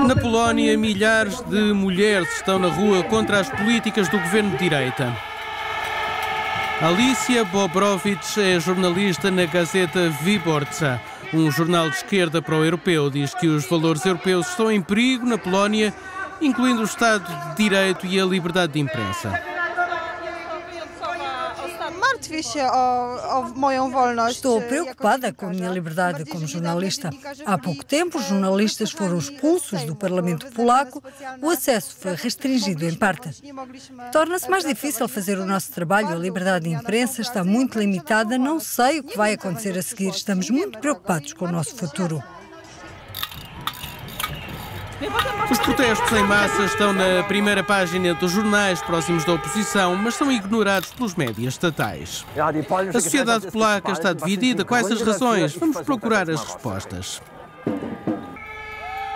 Na Polónia, milhares de mulheres estão na rua contra as políticas do governo de direita. Alicia Bobrowicz é jornalista na Gazeta Wyborcza, um jornal de esquerda pró-europeu. Diz que os valores europeus estão em perigo na Polónia, incluindo o Estado de Direito e a liberdade de imprensa. Estou preocupada com a minha liberdade como jornalista. Há pouco tempo, os jornalistas foram expulsos do Parlamento polaco, o acesso foi restringido em parte. Torna-se mais difícil fazer o nosso trabalho, a liberdade de imprensa está muito limitada, não sei o que vai acontecer a seguir, estamos muito preocupados com o nosso futuro. Os protestos em massa estão na primeira página dos jornais próximos da oposição, mas são ignorados pelos médias estatais. A sociedade polaca está dividida. Quais as razões? Vamos procurar as respostas.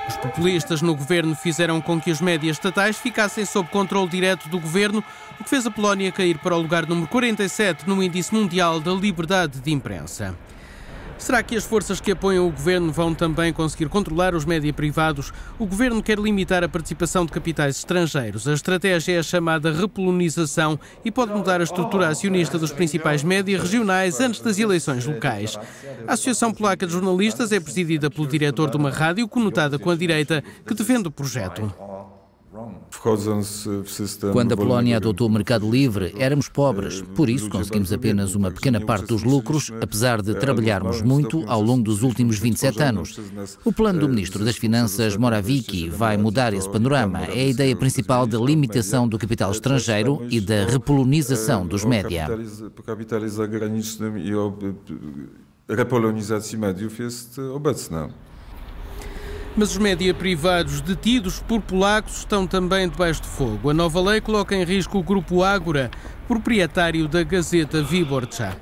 Os populistas no governo fizeram com que os médias estatais ficassem sob controle direto do governo, o que fez a Polónia cair para o lugar número 47 no Índice Mundial da Liberdade de Imprensa. Será que as forças que apoiam o governo vão também conseguir controlar os média privados? O governo quer limitar a participação de capitais estrangeiros. A estratégia é a chamada repolonização e pode mudar a estrutura acionista dos principais média regionais antes das eleições locais. A Associação Polaca de Jornalistas é presidida pelo diretor de uma rádio conotada com a direita que defende o projeto. Quando a Polónia adotou o mercado livre, éramos pobres. Por isso, conseguimos apenas uma pequena parte dos lucros, apesar de trabalharmos muito ao longo dos últimos 27 anos. O plano do Ministro das Finanças, Morawiecki, vai mudar esse panorama. É a ideia principal da limitação do capital estrangeiro e da repolonização dos média. Mas os média privados detidos por polacos estão também debaixo de fogo. A nova lei coloca em risco o grupo Agora, proprietário da Gazeta Wyborcza.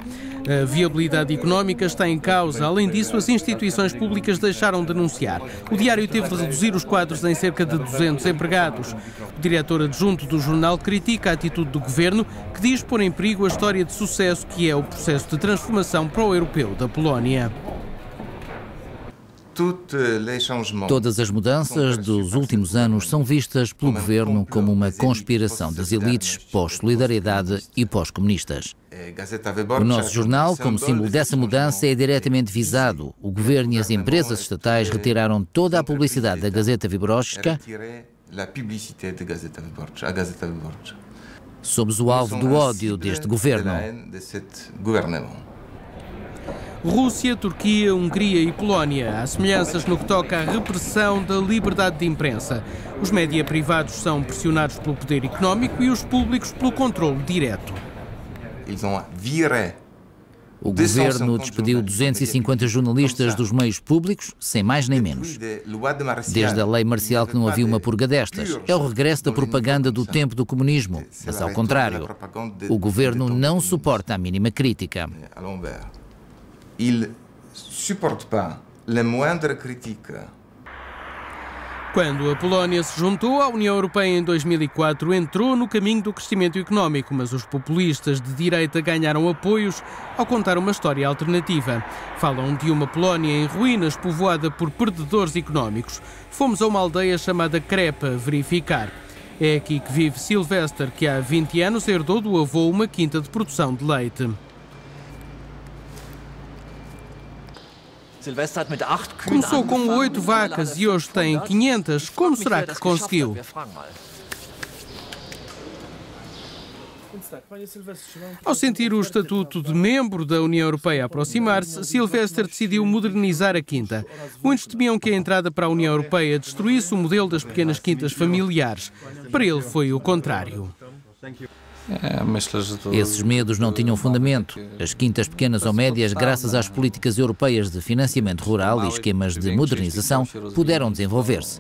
A viabilidade económica está em causa. Além disso, as instituições públicas deixaram de anunciar. O diário teve de reduzir os quadros em cerca de 200 empregados. O diretor adjunto do jornal critica a atitude do governo, que diz pôr em perigo a história de sucesso que é o processo de transformação pró-europeu da Polónia. Todas as mudanças dos últimos anos são vistas pelo governo como uma conspiração das elites pós-solidariedade e pós-comunistas. O nosso jornal, como símbolo dessa mudança, é diretamente visado. O governo e as empresas estatais retiraram toda a publicidade da Gazeta Wyborcza. Somos o alvo do ódio deste governo. Rússia, Turquia, Hungria e Polónia. Há semelhanças no que toca à repressão da liberdade de imprensa. Os média privados são pressionados pelo poder económico e os públicos pelo controle direto. O governo despediu 250 jornalistas dos meios públicos, sem mais nem menos. Desde a lei marcial que não havia uma purga destas. É o regresso da propaganda do tempo do comunismo. Mas ao contrário, o governo não suporta a mínima crítica. Il supporte pas la moindre critique. Quando a Polónia se juntou à União Europeia em 2004, entrou no caminho do crescimento económico, mas os populistas de direita ganharam apoios ao contar uma história alternativa. Falam de uma Polónia em ruínas, povoada por perdedores económicos. Fomos a uma aldeia chamada Krepa verificar. É aqui que vive Sylvester, que há 20 anos herdou do avô uma quinta de produção de leite. Começou com 8 vacas e hoje tem 500. Como será que conseguiu? Ao sentir o estatuto de membro da União Europeia aproximar-se, Sylvester decidiu modernizar a quinta. Muitos temiam que a entrada para a União Europeia destruísse o modelo das pequenas quintas familiares. Para ele foi o contrário. Esses medos não tinham fundamento. As quintas pequenas ou médias, graças às políticas europeias de financiamento rural e esquemas de modernização, puderam desenvolver-se.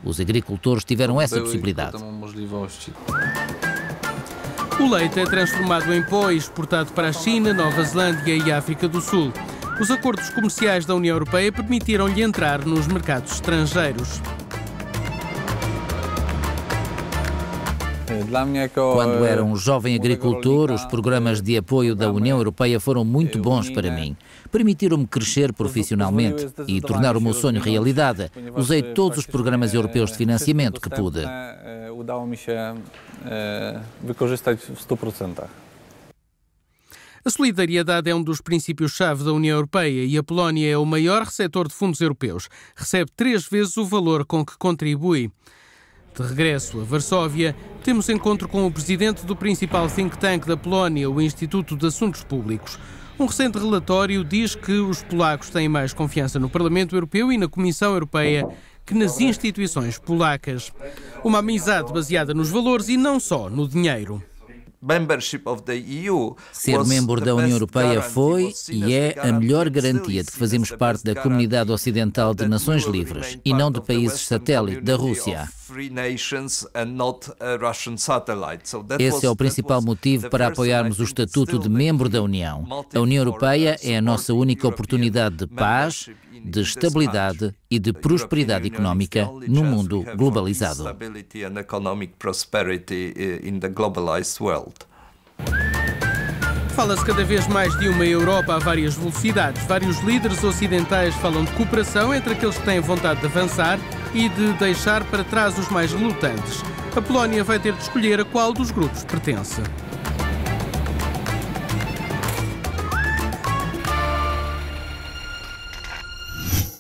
Os agricultores tiveram essa possibilidade. O leite é transformado em pó e exportado para a China, Nova Zelândia e África do Sul. Os acordos comerciais da União Europeia permitiram-lhe entrar nos mercados estrangeiros. Quando era um jovem agricultor, os programas de apoio da União Europeia foram muito bons para mim. Permitiram-me crescer profissionalmente e tornar o meu sonho realidade. Usei todos os programas europeus de financiamento que pude. A solidariedade é um dos princípios-chave da União Europeia e a Polónia é o maior receptor de fundos europeus. Recebe 3 vezes o valor com que contribui. De regresso a Varsóvia, temos encontro com o presidente do principal think tank da Polónia, o Instituto de Assuntos Públicos. Um recente relatório diz que os polacos têm mais confiança no Parlamento Europeu e na Comissão Europeia que nas instituições polacas. Uma amizade baseada nos valores e não só no dinheiro. Ser membro da União Europeia foi e é a melhor garantia de que fazemos parte da comunidade ocidental de nações livres e não de países satélite da Rússia. Esse é o principal motivo para apoiarmos o estatuto de membro da União. A União Europeia é a nossa única oportunidade de paz, de estabilidade e de prosperidade económica no mundo globalizado. Fala-se cada vez mais de uma Europa a várias velocidades. Vários líderes ocidentais falam de cooperação entre aqueles que têm vontade de avançar e de deixar para trás os mais relutantes. A Polónia vai ter de escolher a qual dos grupos pertence.